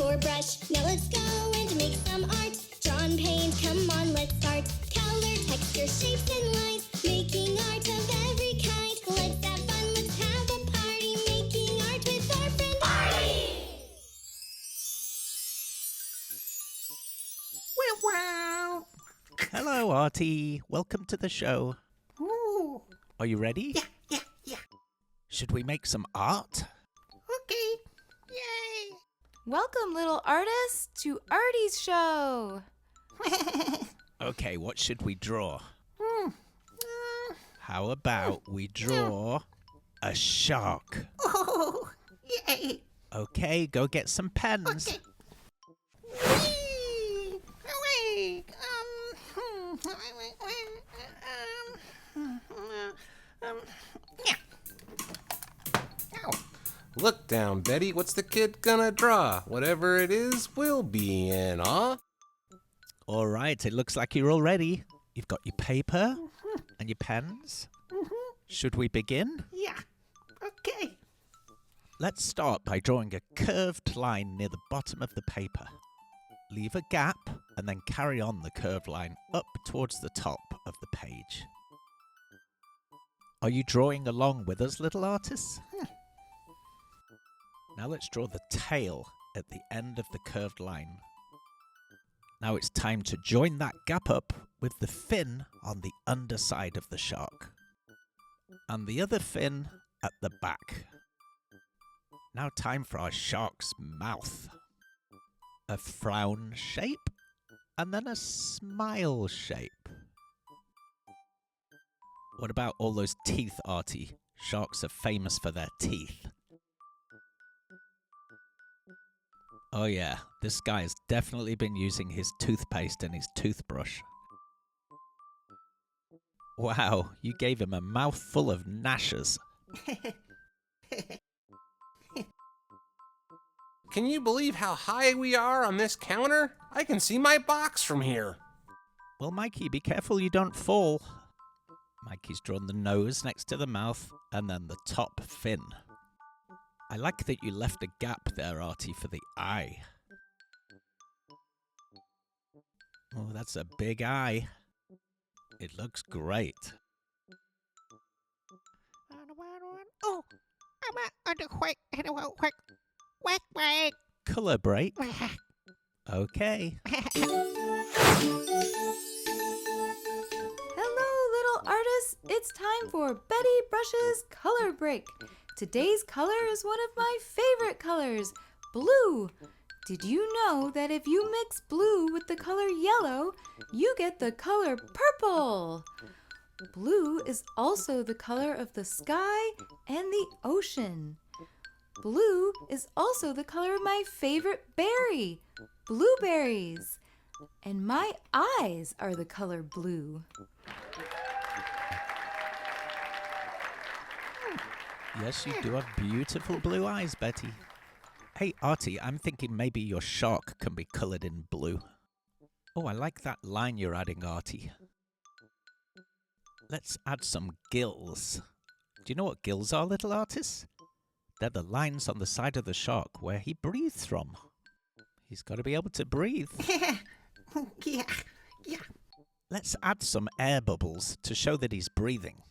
for brush. Now let's go and make some art. Drawn paint, come on, let's start. Color, texture, shapes, and lines. Making art of every kind. Let's have fun, let's have a party. Making art with our friend Artie. Wow. Hello, Artie. Welcome to the show. Ooh. Are you ready? Yeah. Should we make some art? Okay. Yay. Welcome, little artists, to Artie's show. Okay, what should we draw? How about we draw a shark? Oh, yay. Okay, go get some pens. Okay. Whee! Away. Yeah. Ow. Look down, Betty. What's the kid gonna draw? Whatever it is, we'll be in awe. All right, it looks like you're all ready. You've got your paper and your pens. Should we begin? Yeah. Okay. Let's start by drawing a curved line near the bottom of the paper. Leave a gap and then carry on the curved line up towards the top of the page. Are you drawing along with us, little artists? Now let's draw the tail at the end of the curved line. Now it's time to join that gap up with the fin on the underside of the shark. And the other fin at the back. Now time for our shark's mouth. A frown shape, and then a smile shape. What about all those teeth, Artie? Sharks are famous for their teeth. Oh yeah, this guy has definitely been using his toothpaste and his toothbrush. Wow, you gave him a mouthful of gnashes. Can you believe how high we are on this counter? I can see my box from here. Well, Mikey, be careful you don't fall. Mikey's drawn the nose next to the mouth and then the top fin. I like that you left a gap there, Artie, for the eye. Oh, that's a big eye. It looks great. Oh, I'm Color break. Okay. Hello, little artists. It's time for Betty Brush's Color Break. Today's color is one of my favorite colors, blue. Did you know that if you mix blue with the color yellow, you get the color purple? Blue is also the color of the sky and the ocean. Blue is also the color of my favorite berry, blueberries. And my eyes are the color blue. Yes, you do have beautiful blue eyes, Betty. Hey, Artie, I'm thinking maybe your shark can be colored in blue. Oh, I like that line you're adding, Artie. Let's add some gills. Do you know what gills are, little artists? They're the lines on the side of the shark where he breathes from. He's got to be able to breathe. Yeah. Let's add some air bubbles to show that he's breathing.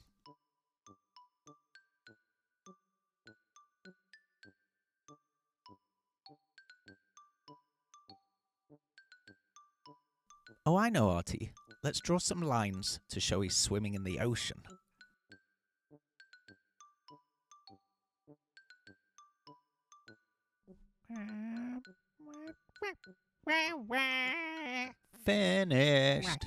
Oh, I know, Artie. Let's draw some lines to show he's swimming in the ocean. Finished.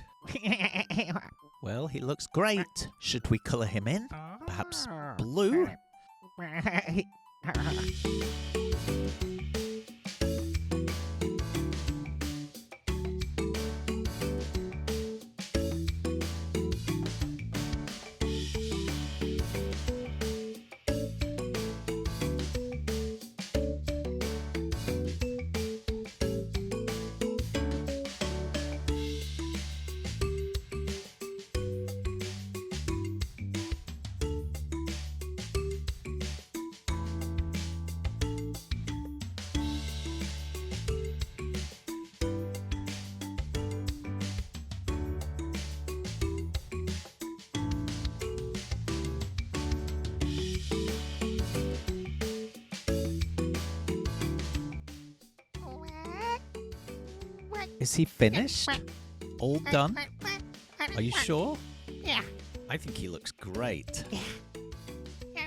Well, he looks great. Should we colour him in? Perhaps blue? Is he finished? All done? Are you sure? Yeah. I think he looks great. Yeah.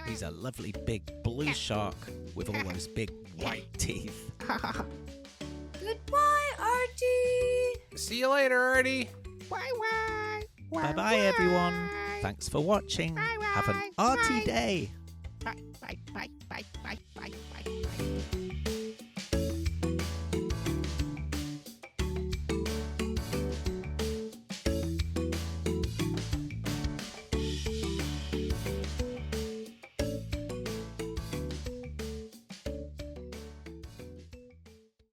He's a lovely big blue shark with all those big white teeth. Goodbye, Artie. See you later, Artie. Bye-bye. Bye-bye, everyone. Thanks for watching. Have an arty day. Bye, bye, bye, bye, bye, bye, bye, bye.